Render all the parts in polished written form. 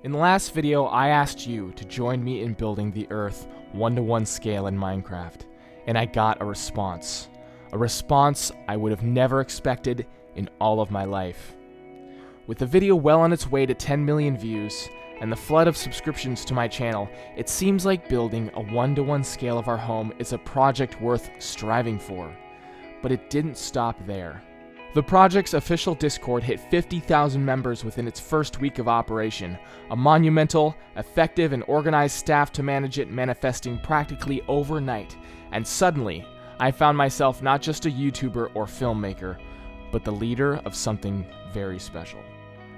In the last video, I asked you to join me in building the Earth 1-to-1 scale in Minecraft, and I got a response. A response I would have never expected in all of my life. With the video well on its way to 10 million views, and the flood of subscriptions to my channel, it seems like building a 1-to-1 scale of our home is a project worth striving for. But it didn't stop there. The project's official Discord hit 50,000 members within its first week of operation, a monumental, effective, and organized staff to manage it manifesting practically overnight, and suddenly, I found myself not just a YouTuber or filmmaker, but the leader of something very special.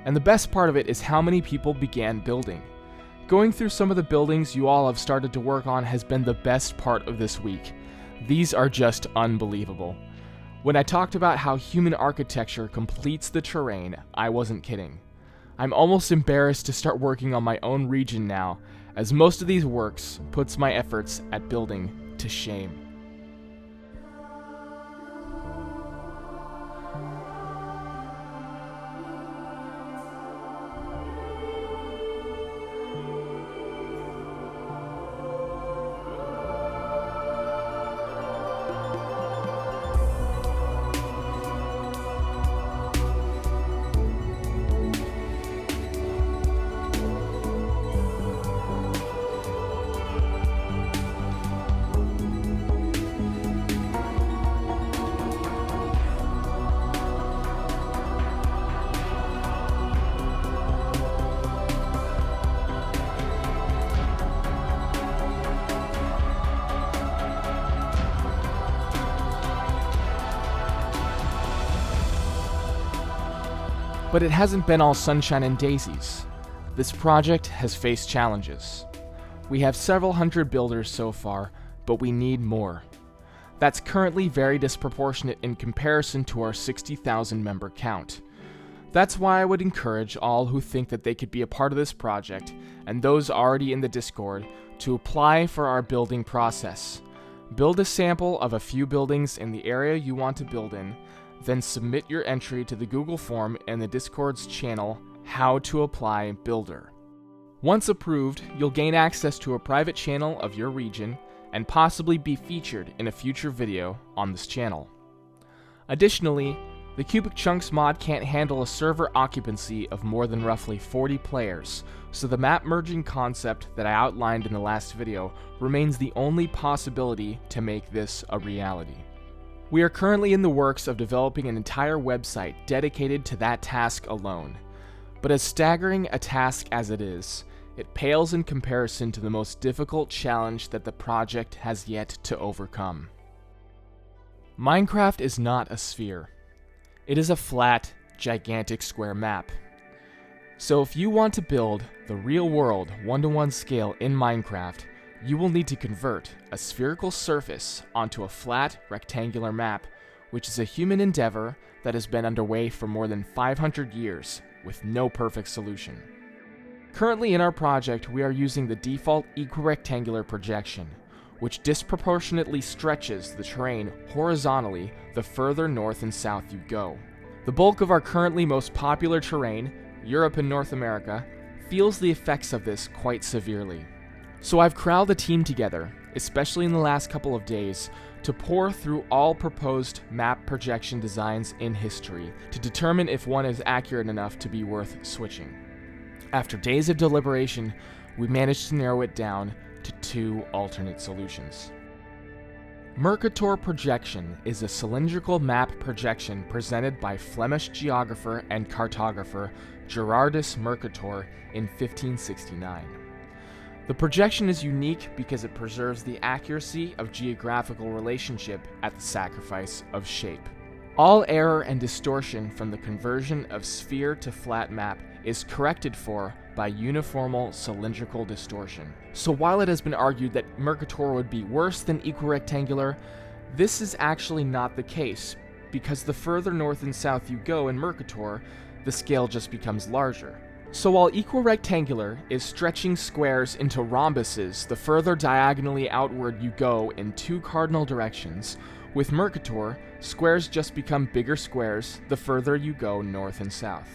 And the best part of it is how many people began building. Going through some of the buildings you all have started to work on has been the best part of this week. These are just unbelievable. When I talked about how human architecture completes the terrain, I wasn't kidding. I'm almost embarrassed to start working on my own region now, as most of these works puts my efforts at building to shame. But it hasn't been all sunshine and daisies. This project has faced challenges. We have several hundred builders so far, but we need more. That's currently very disproportionate in comparison to our 60,000 member count. That's why I would encourage all who think that they could be a part of this project, and those already in the Discord, to apply for our building process. Build a sample of a few buildings in the area you want to build in, then submit your entry to the Google form in the Discord's channel, How to Apply Builder. Once approved, you'll gain access to a private channel of your region and possibly be featured in a future video on this channel. Additionally, the Cubic Chunks mod can't handle a server occupancy of more than roughly 40 players, so the map merging concept that I outlined in the last video remains the only possibility to make this a reality. We are currently in the works of developing an entire website dedicated to that task alone. But as staggering a task as it is, it pales in comparison to the most difficult challenge that the project has yet to overcome. Minecraft is not a sphere. It is a flat, gigantic square map. So if you want to build the real-world 1-to-1 scale in Minecraft, you will need to convert a spherical surface onto a flat, rectangular map, which is a human endeavor that has been underway for more than 500 years, with no perfect solution. Currently in our project, we are using the default equirectangular projection, which disproportionately stretches the terrain horizontally the further north and south you go. The bulk of our currently most popular terrain, Europe and North America, feels the effects of this quite severely. So I've corralled a team together, especially in the last couple of days, to pore through all proposed map projection designs in history to determine if one is accurate enough to be worth switching. After days of deliberation, we managed to narrow it down to 2 alternate solutions. Mercator Projection is a cylindrical map projection presented by Flemish geographer and cartographer Gerardus Mercator in 1569. The projection is unique because it preserves the accuracy of geographical relationship at the sacrifice of shape. All error and distortion from the conversion of sphere to flat map is corrected for by uniformal cylindrical distortion. So while it has been argued that Mercator would be worse than equirectangular, this is actually not the case, because the further north and south you go in Mercator, the scale just becomes larger. So while equirectangular is stretching squares into rhombuses the further diagonally outward you go in 2 cardinal directions, with Mercator, squares just become bigger squares the further you go north and south.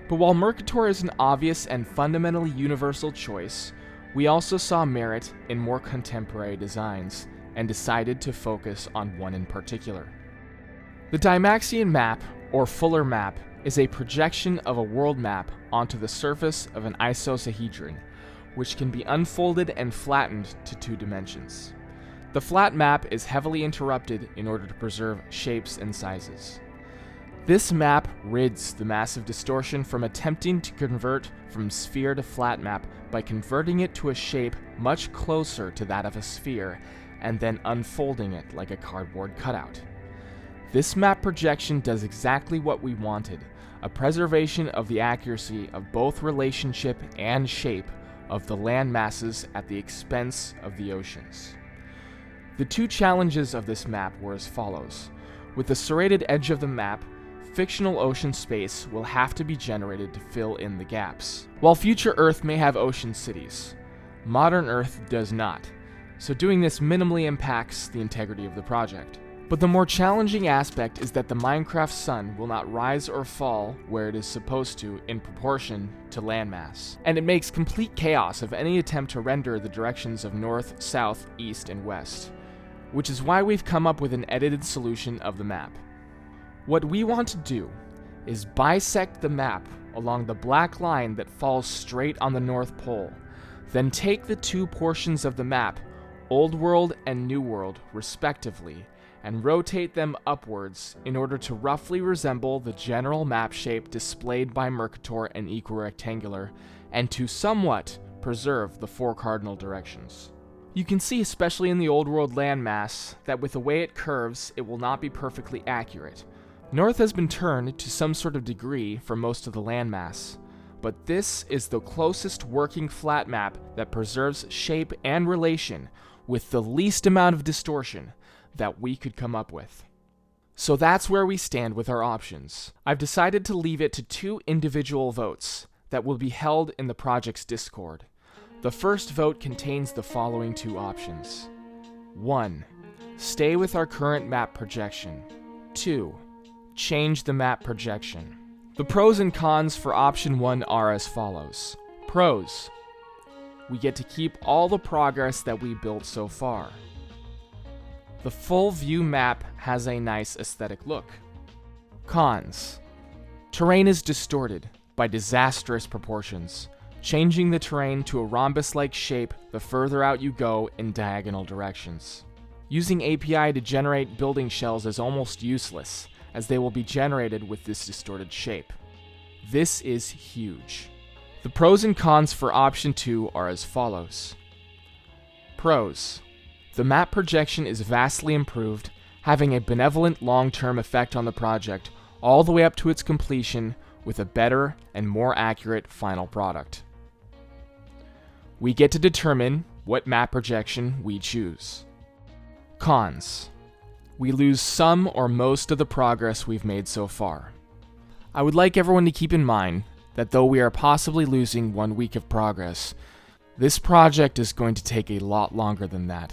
But while Mercator is an obvious and fundamentally universal choice, we also saw merit in more contemporary designs and decided to focus on one in particular. The Dymaxion Map, or Fuller Map, is a projection of a world map onto the surface of an icosahedron, which can be unfolded and flattened to 2 dimensions. The flat map is heavily interrupted in order to preserve shapes and sizes. This map rids the massive distortion from attempting to convert from sphere to flat map by converting it to a shape much closer to that of a sphere and then unfolding it like a cardboard cutout. This map projection does exactly what we wanted, a preservation of the accuracy of both relationship and shape of the land masses at the expense of the oceans. The 2 challenges of this map were as follows. With the serrated edge of the map, fictional ocean space will have to be generated to fill in the gaps. While future Earth may have ocean cities, modern Earth does not, so doing this minimally impacts the integrity of the project. But the more challenging aspect is that the Minecraft sun will not rise or fall where it is supposed to in proportion to landmass, and it makes complete chaos of any attempt to render the directions of north, south, east, and west, which is why we've come up with an edited solution of the map. What we want to do is bisect the map along the black line that falls straight on the North Pole, then take the 2 portions of the map, Old World and New World, respectively, and rotate them upwards in order to roughly resemble the general map shape displayed by Mercator and equirectangular, and to somewhat preserve the 4 cardinal directions. You can see, especially in the Old World landmass, that with the way it curves, it will not be perfectly accurate. North has been turned to some sort of degree for most of the landmass, but this is the closest working flat map that preserves shape and relation with the least amount of distortion that we could come up with. So that's where we stand with our options. I've decided to leave it to 2 individual votes that will be held in the project's Discord. The first vote contains the following 2 options. 1. Stay with our current map projection. 2. Change the map projection. The pros and cons for option 1 are as follows. Pros. We get to keep all the progress that we built so far. The full view map has a nice aesthetic look. Cons. Terrain is distorted by disastrous proportions, changing the terrain to a rhombus-like shape the further out you go in diagonal directions. Using API to generate building shells is almost useless, as they will be generated with this distorted shape. This is huge. The pros and cons for option 2 are as follows. Pros. The map projection is vastly improved, having a benevolent long-term effect on the project all the way up to its completion with a better and more accurate final product. We get to determine what map projection we choose. Cons. We lose some or most of the progress we've made so far. I would like everyone to keep in mind that though we are possibly losing 1 week of progress, this project is going to take a lot longer than that,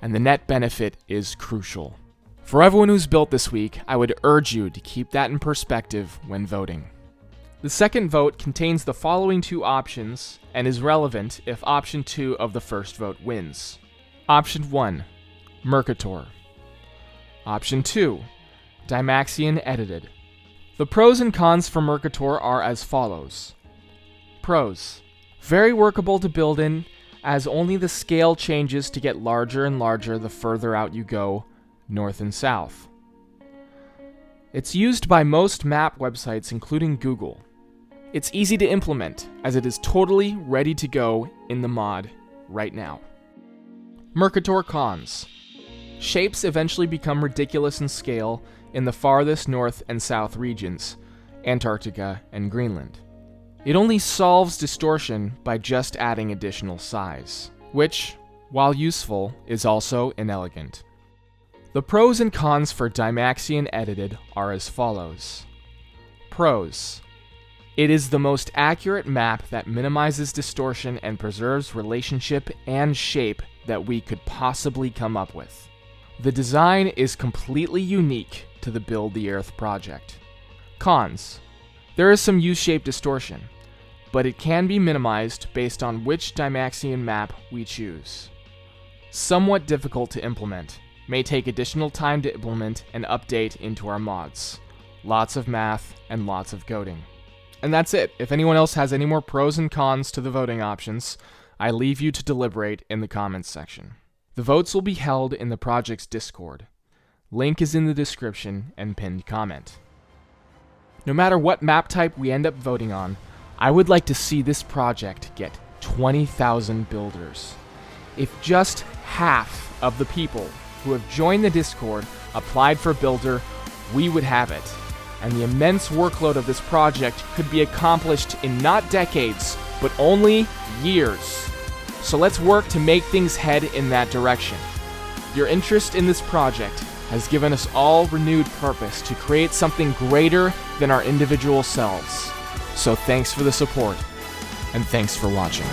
and the net benefit is crucial. For everyone who's built this week, I would urge you to keep that in perspective when voting. The second vote contains the following 2 options and is relevant if option 2 of the first vote wins. Option 1, Mercator. Option 2, Dymaxion edited. The pros and cons for Mercator are as follows. Pros. Very workable to build in, as only the scale changes to get larger and larger the further out you go, north and south. It's used by most map websites, including Google. It's easy to implement, as it is totally ready to go in the mod right now. Mercator cons. Shapes eventually become ridiculous in scale in the farthest north and south regions, Antarctica and Greenland. It only solves distortion by just adding additional size, which, while useful, is also inelegant. The pros and cons for Dymaxion edited are as follows. Pros. It is the most accurate map that minimizes distortion and preserves relationship and shape that we could possibly come up with. The design is completely unique to the Build the Earth project. Cons. There is some U-shaped distortion, but it can be minimized based on which Dymaxion map we choose. Somewhat difficult to implement, may take additional time to implement and update into our mods. Lots of math and lots of coding. And that's it. If anyone else has any more pros and cons to the voting options, I leave you to deliberate in the comments section. The votes will be held in the project's Discord. Link is in the description and pinned comment. No matter what map type we end up voting on, I would like to see this project get 20,000 builders. If just half of the people who have joined the Discord applied for builder, we would have it. And the immense workload of this project could be accomplished in not decades, but only years. So let's work to make things head in that direction. Your interest in this project has given us all renewed purpose to create something greater than our individual selves. So thanks for the support, and thanks for watching.